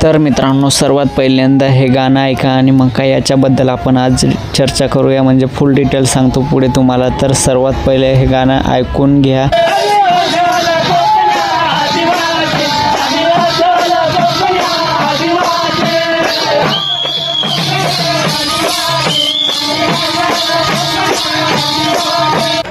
तर मित्रांनो, सर्वात पहिल्यांदा हे गाणं ऐका आणि मग काय याच्याबद्दल आपण आज चर्चा करूया, म्हणजे फुल डिटेल सांगतो पुढे तुम्हाला. तर सर्वात पहिले हे गाणं ऐकून घ्या.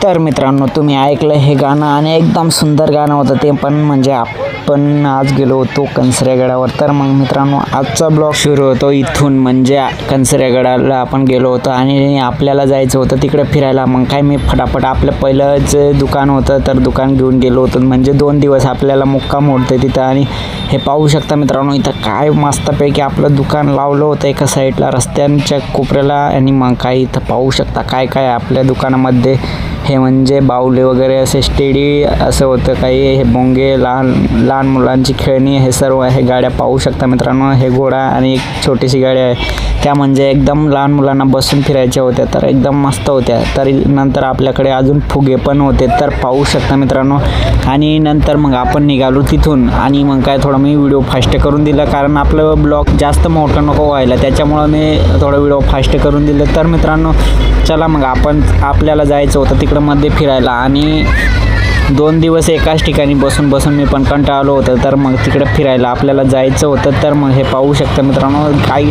तर मित्रांनो, तुम्ही ऐकलं हे गाणं आणि एकदम सुंदर गाणं होतं ते पण, म्हणजे आपण आज गेलो होतो कंसऱ्यागडावर. तर मग मित्रांनो, आजचा ब्लॉग सुरू होतो इथून, म्हणजे कंसऱ्यागडाला आपण गेलो होतो आणि आपल्याला जायचं होतं तिकडे फिरायला. मग काय मी फटाफट आपलं पहिलंच दुकान होतं तर दुकान घेऊन गेलो होतो, म्हणजे 2 दिवस आपल्याला मुक्काम होतं तिथं. आणि हे पाहू शकता मित्रांनो, इथं काय मस्तपैकी आपलं दुकान लावलं होतं एका साईडला रस्त्यांच्या कोपऱ्याला. आणि मग काय इथं पाहू शकता काय काय आपल्या दुकानामध्ये, हे म्हणजे बाहुले वगैरे असे स्टेडी असं होतं काही, हे बोंगे, लहान मुलांची खेळणी, हे सर्व हे गाड्या पाहू शकता मित्रांनो. हे घोडा आणि एक छोटीशी गाडी आहे, त्या म्हणजे एकदम लहान मुलांना बसून फिरायच्या होत्या, तर एकदम मस्त होत्या. तरी नंतर आपल्याकडे अजून फुगे पण होते, तर पाहू शकता मित्रांनो. आणि नंतर मग आपण निघालो तिथून. आणि मग काय थोडं मी व्हिडिओ फास्ट करून दिला, कारण आपलं ब्लॉग जास्त मोठं नको व्हायला, त्याच्यामुळं मी थोडं व्हिडिओ फास्ट करून दिलं. तर मित्रांनो, चला मग आपल्याला जायचं होतं तिकडं मध्ये फिरायला. आणि 2 दिवस एकाच ठिकाणी बसून मी पण कंटाळलो होतं, तर मग तिकडे फिरायला आपल्याला जायचं होतं. तर मग हे पाहू शकता मित्रांनो, काही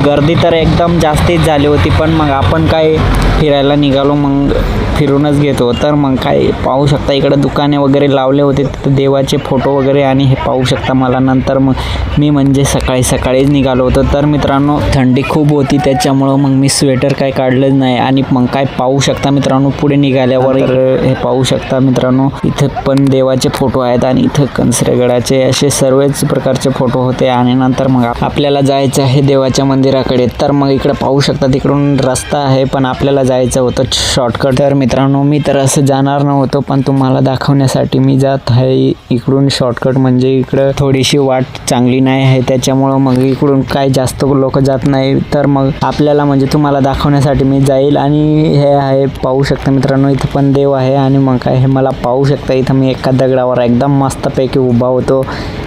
गर्दी तर एकदम जास्तीच झाली होती, पण मग आपण काय फिरायला निघालो, मग फिरूनच घेतो. तर मग काय पाहू शकता इकडे दुकाने वगैरे लावले होते, तिथं देवाचे फोटो वगैरे. आणि हे पाहू शकता मला नंतर मग मी म्हणजे सकाळीच निघालो होतो. तर मित्रांनो, थंडी खूप होती, त्याच्यामुळं मग मी स्वेटर काय काढलंच नाही. आणि मग काय पाहू शकता मित्रांनो, पुढे निघाल्यावर हे पाहू शकता मित्रांनो, इथं पण देवाचे फोटो आहेत आणि इथं कंसऱ्यागडाचे असे सर्वच प्रकारचे फोटो होते. आणि नंतर मग आपल्याला जायचं आहे देवाच्या मंदिराकडे. तर मग इकडे पाहू शकता तिकडून रस्ता आहे, पण आपल्याला जायचं होतं शॉर्टकट. तर मित्रांनो, मी तर असं जाणार नव्हतो, पण तुम्हाला दाखवण्यासाठी मी जात आहे इकडून शॉर्टकट, म्हणजे इकडं थोडीशी वाट चांगली नाही आहे, त्याच्यामुळं मग इकडून काय जास्त लोक जात नाही. तर मग आपल्याला म्हणजे तुम्हाला दाखवण्यासाठी मी जाईल. आणि हे आहे पाहू शकता मित्रांनो, इथं पण देव आहे. आणि मग काय हे मला पाहू शकता, इथं मी एका दगडावर एकदम मस्तपैकी उभा होतो.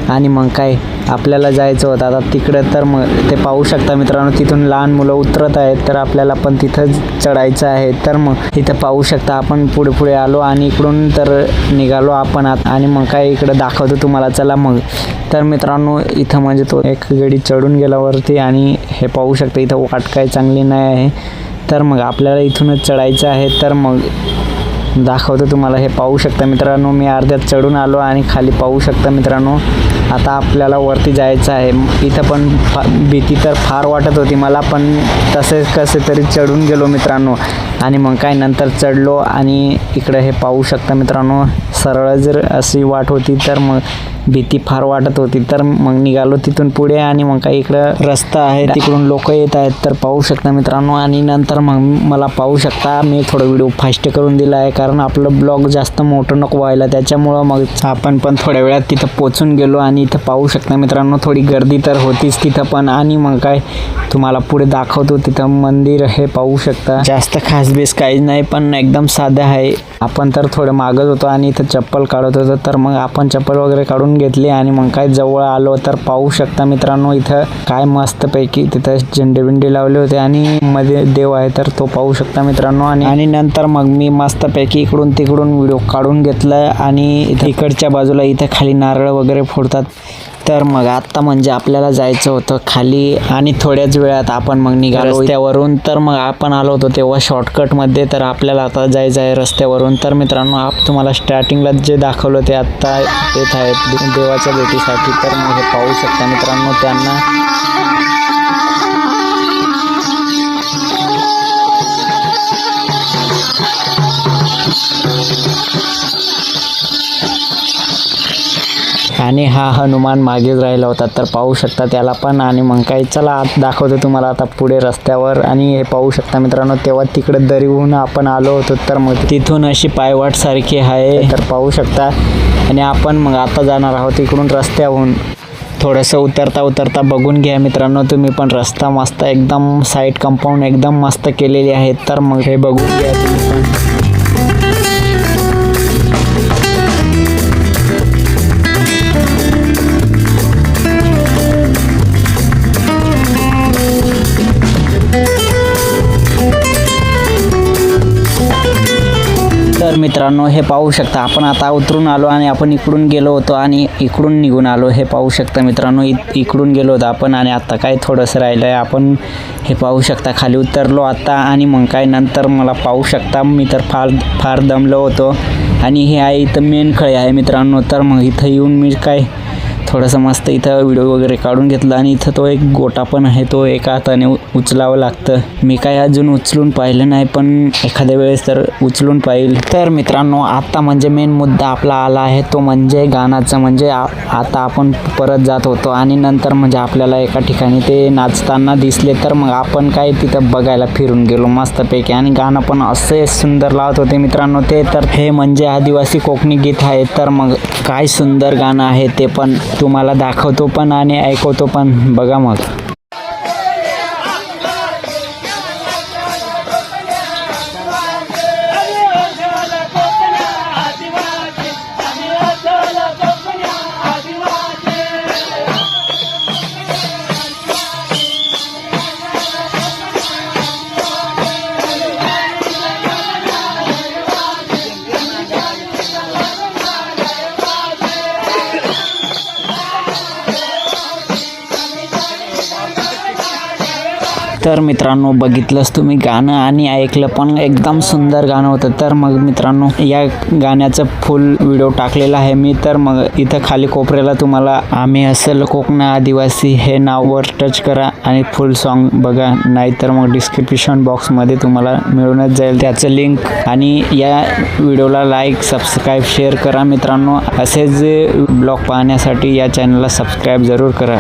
आणि मग काय आपल्याला जायचं होतं आता तिकडं. तर मग ते पाहू शकता मित्रांनो, तिथून लहान मुलं उतरत आहेत, तर आपल्याला पण तिथं चढायचं आहे. तर मग इथं पाहू शकता आपण पुढे आलो आणि इकडून तर निघालो आपण आणि मग काय इकडं दाखवतो तुम्हाला, चला मग. तर मित्रांनो, इथं म्हणजे तो एक गडी चढून गेला वरती. आणि हे पाहू शकता इथं वाट काय चांगली नाही आहे, तर मग आपल्याला इथूनच चढायचं आहे. तर मग दाखवतो तुम्हाला. हे पाहू शकता मित्रांनो, मी अर्ध्यात चढून आलो आणि खाली पाहू शकता मित्रांनो, आता आपल्याला वरती जायचं आहे. इथं पण भीती तर फार वाटत होती मला, पण कसे तरी चढून गेलो मित्रांनो. आणि मग काय नंतर चढलो. आणि इकडं हे पाहू शकता मित्रांनो, सरळ जर अशी वाट होती, तर मग भीती फार वाटत होती. तर मग निघालो तिथून पुढे. आणि मग काही इकडं रस्ता आहे, तिकडून लोक येत आहेत, तर पाहू शकता मित्रांनो. आणि नंतर मग मला पाहू शकता मी थोडं व्हिडिओ फास्ट करून दिला आहे, कारण आपलं ब्लॉग जास्त मोठं नको व्हायला, त्याच्यामुळं मग आपण पण थोड्या वेळात तिथं पोचून गेलो. आणि इथं पाहू शकता मित्रांनो, थोडी गर्दी तर होतीच तिथं पण. आणि मग काय तुम्हाला पुढे दाखवतो, तिथं मंदिर हे पाहू शकता, जास्त खास बेस काहीच नाही, पण एकदम साधं आहे. आपण तर थोडं मागत होतो आणि इथं चप्पल काढत होतो, तर मग आपण चप्पल वगैरे काढून घेतली. आणि मग काय जवळ आलो, तर पाहू शकता मित्रांनो, इथं काय मस्तपैकी तिथं झेंडे लावले होते आणि मध्ये देव आहे, तर तो पाहू शकता मित्रांनो. आणि नंतर मग मी मस्तपैकी इकडून तिकडून व्हिडिओ काढून घेतला. आणि इकडच्या बाजूला इथं खाली नारळ वगैरे फोडतात. तर मग आत्ता म्हणजे आपल्याला जायचं होतं खाली. आणि थोड्याच वेळात आपण मग निघालो रस्त्यावरून. तर मग आपण आलो होतो तेव्हा शॉर्टकटमध्ये, तर आपल्याला आता जायचं आहे रस्त्यावरून. तर मित्रांनो, तुम्हाला स्टार्टिंगला जे दाखवलं ते आत्ता येत आहेत देवाच्या भेटीसाठी. तर मग हे पाहू शकता मित्रांनो, त्यांना आणि हा हनुमान मागेच राहिला होता, तर पाहू शकता त्याला पण. आणि मग काही चला आत दाखवतो तुम्हाला आता पुढे रस्त्यावर. आणि हे पाहू शकता मित्रांनो, तेव्हा तिकडे दरीहून आपण आलो होतो, तर मग तिथून अशी पायवाट सारखी आहे, तर पाहू शकता. आणि आपण मग आता जाणार आहोत इकडून रस्त्याहून. थोडंसं उतरता बघून घ्या मित्रांनो तुम्ही पण, रस्ता मस्त एकदम, साईड कंपाऊंड एकदम मस्त केलेली आहे. तर मग हे बघून घ्या तुम्ही पण. मित्रांनो हे पाहू शकता, आपण आता उतरून आलो आणि आपण इकडून गेलो होतो आणि इकडून निघून आलो. हे पाहू शकता मित्रांनो, इकडून गेलो होतो आपण आणि आता काय थोडंसं राहिलं आहे. आपण हे पाहू शकता खाली उतरलो आता आणि मग काय नंतर मला पाहू शकता मी तर फार दमलो होतो. आणि हे आहे इथं मेन खळे आहे मित्रांनो. तर मग इथं येऊन मी काय थोडंसं मस्त इथं व्हिडिओ वगैरे काढून घेतला. आणि इथं तो एक गोटा पण आहे, तो एका हाताने उचलावं लागतं. मी काय अजून उचलून पाहिलं नाही, पण एखाद्या वेळेस तर उचलून पाहिल. तर मित्रांनो आता म्हणजे मेन मुद्दा आपला आला आहे, तो म्हणजे गाण्याचं. म्हणजे आता आपण परत जात होतो आणि नंतर म्हणजे आपल्याला एका ठिकाणी ते नाचताना दिसले. तर मग आपण काय तिथं बघायला फिरून गेलो मस्तपैकी. आणि गाणं पण असे सुंदर लावत होते मित्रांनो ते. तर हे म्हणजे आदिवासी कोकणी गीत आहे. तर मग काय सुंदर गाणं आहे ते पण तुम्हाला दाखवतो पण आणि ऐकवतो पण. बघा मग. तर मित्रांनो बघितलंच तुम्ही गाणं आणि ऐकलं पण, एकदम सुंदर गाणं होतं. तर मग मित्रांनो या गाण्याचं फुल व्हिडिओ टाकलेला आहे मी. तर मग इथं खाली कोपऱ्याला तुम्हाला आम्ही असल कोकण आदिवासी हे नाववर टच करा आणि फुल सॉन्ग बघा. नाहीतर मग डिस्क्रिप्शन बॉक्समध्ये तुम्हाला मिळूनच जाईल त्याचं लिंक. आणि या व्हिडिओला लाईक, सबस्क्राईब, शेअर करा मित्रांनो. असेच ब्लॉग पाहण्यासाठी या चॅनलला सबस्क्राईब जरूर करा.